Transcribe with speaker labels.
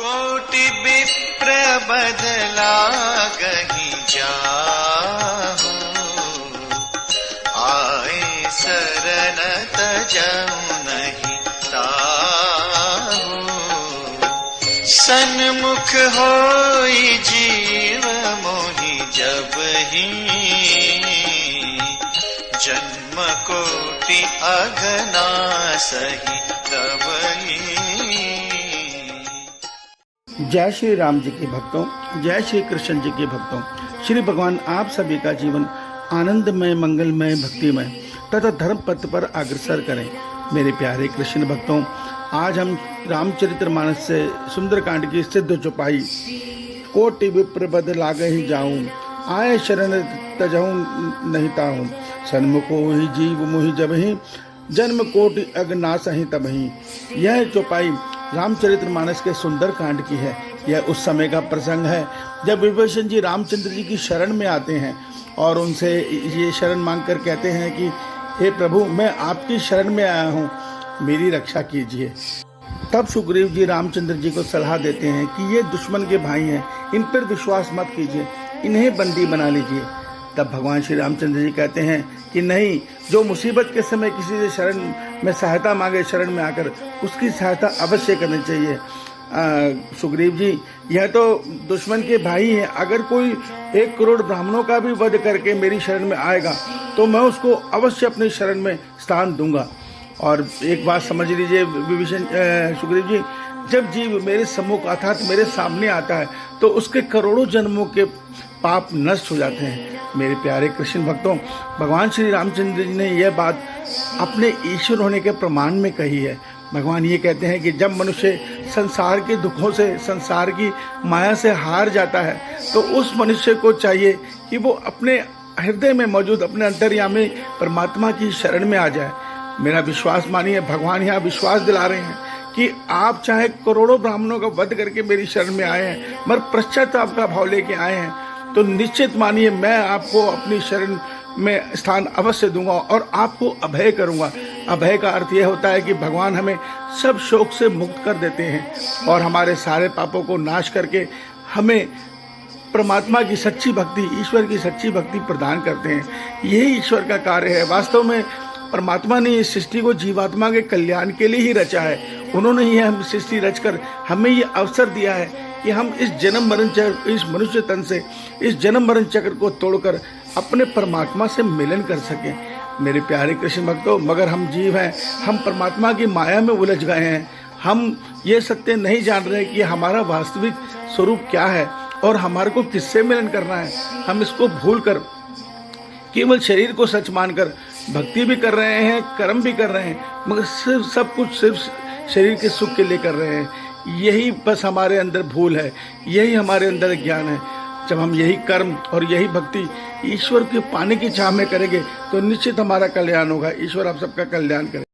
Speaker 1: कोटि विप्र बदला गही जाहू, आए शरण तजऊ नहीं ताहू। सन्मुख होई जीव मोहि जब ही, जन्म कोटि अगना सही तब ही।
Speaker 2: जय श्री राम जी के भक्तों, जय श्री कृष्ण जी के भक्तों। श्री भगवान आप सभी का जीवन आनंदमय, मंगलमय, भक्तिमय तथा धर्म पथ पर अग्रसर करें। मेरे प्यारे कृष्ण भक्तों, आज हम रामचरितमानस से सुंदरकांड की सिद्ध चौपाई कोटि विप्र बद लागहि जाऊं, आए शरण तजहु नहीं ताहूं। सन्मुखो ही जीव मोहि जबहि, जन्म कोटि अगनासहि तबहि। यह चौपाई रामचरितमानस के सुंदर कांड की है। यह उस समय का प्रसंग है जब विभीषण जी रामचंद्र जी की शरण में आते हैं और उनसे ये शरण मांगकर कहते हैं कि हे प्रभु, मैं आपकी शरण में आया हूँ, मेरी रक्षा कीजिए। तब सुग्रीव जी रामचंद्र जी को सलाह देते हैं कि ये दुश्मन के भाई हैं, इन पर विश्वास मत कीजिए, इन्हें बंदी बना लीजिए। तब भगवान श्री रामचंद्र जी कहते हैं कि नहीं, जो मुसीबत के समय किसी से शरण में सहायता मांगे, शरण में आकर उसकी सहायता अवश्य करनी चाहिए। सुग्रीव जी, यह तो दुश्मन के भाई हैं, अगर कोई 1 करोड़ ब्राह्मणों का भी वध करके मेरी शरण में आएगा तो मैं उसको अवश्य अपनी शरण में स्थान दूंगा। और एक बात समझ लीजिए विभीषण, सुग्रीव जी, जब जीव मेरे सम्मुख अर्थात मेरे सामने आता है तो उसके करोड़ों जन्मों के पाप नष्ट हो जाते हैं। मेरे प्यारे कृष्ण भक्तों, भगवान श्री रामचंद्र जी ने यह बात अपने ईश्वर होने के प्रमाण में कही है। भगवान ये कहते हैं कि जब मनुष्य संसार के दुखों से, संसार की माया से हार जाता है तो उस मनुष्य को चाहिए कि वो अपने हृदय में मौजूद अपने अंतर्यामी परमात्मा की शरण में आ जाए। मेरा विश्वास मानिए, भगवान यहाँ विश्वास दिला रहे हैं कि आप चाहे करोड़ों ब्राह्मणों का वध करके मेरी शरण में आए हैं, मगर पश्चाताप का भाव लेके आए हैं, तो निश्चित मानिए मैं आपको अपनी शरण में स्थान अवश्य दूंगा और आपको अभय करूंगा। अभय का अर्थ यह होता है कि भगवान हमें सब शोक से मुक्त कर देते हैं और हमारे सारे पापों को नाश करके हमें परमात्मा की सच्ची भक्ति, ईश्वर की सच्ची भक्ति प्रदान करते हैं। यही ईश्वर का कार्य है। वास्तव में परमात्मा ने इस सृष्टि को जीवात्मा के कल्याण के लिए ही रचा है। उन्होंने ही हम सृष्टि रचकर हमें ये अवसर दिया है कि हम इस जन्म मरण चक्र, इस मनुष्य तन से इस जन्म मरण चक्र को तोड़कर अपने परमात्मा से मिलन कर सकें। मेरे प्यारे कृष्ण भक्तों, मगर हम जीव हैं, हम परमात्मा की माया में उलझ गए हैं। हम ये सत्य नहीं जान रहे कि हमारा वास्तविक स्वरूप क्या है और हमारे को किससे मिलन करना है। हम इसको भूलकर केवल शरीर को सच मानकर भक्ति भी कर रहे हैं, कर्म भी कर रहे हैं, मगर सिर्फ सब कुछ सिर्फ शरीर के सुख के लिए कर रहे हैं। यही बस हमारे अंदर भूल है, यही हमारे अंदर ज्ञान है। जब हम यही कर्म और यही भक्ति ईश्वर के पाने की चाह में करेंगे तो निश्चित हमारा कल्याण होगा। ईश्वर आप सबका कल्याण करे।